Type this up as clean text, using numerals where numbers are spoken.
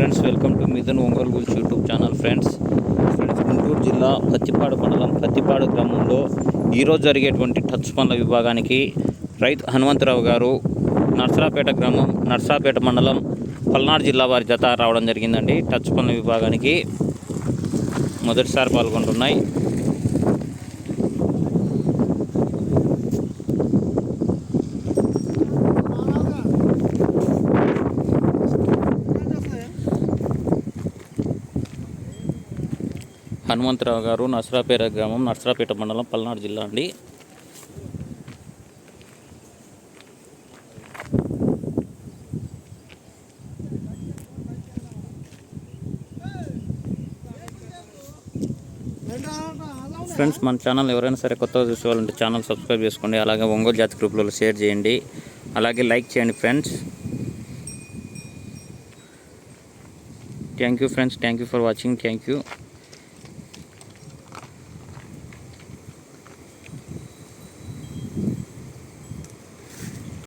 Friends, welcome to Mithun Ongole bulls YouTube channel. Friends, Guntur జిల్లా పత్తిపాడు మండలం పత్తిపాడు గ్రామంలో ఈరోజు జరిగేటువంటి టచ్ పనుల విభాగానికి రైతు హనుమంతరావు గారు నర్సరాపేట గ్రామం నర్సరాపేట మండలం పల్నాడు జిల్లా వారి జత రావడం జరిగిందండి. టచ్ పనుల విభాగానికి మొదటిసారి పాల్గొంటున్నాయి. హనుమంతరావు గారు నర్సరాపేట గ్రామం నర్సరాపేట మండలం పల్నాడు జిల్లా అండి. ఫ్రెండ్స్, మన ఛానల్ ఎవరైనా సరే కొత్తగా చూసేవాళ్ళంటే ఛానల్ సబ్స్క్రైబ్ చేసుకోండి. అలాగే ఒంగోలు జాతి గ్రూప్లలో షేర్ చేయండి. అలాగే లైక్ చేయండి friends. Thank you friends, thank you for watching. Thank you.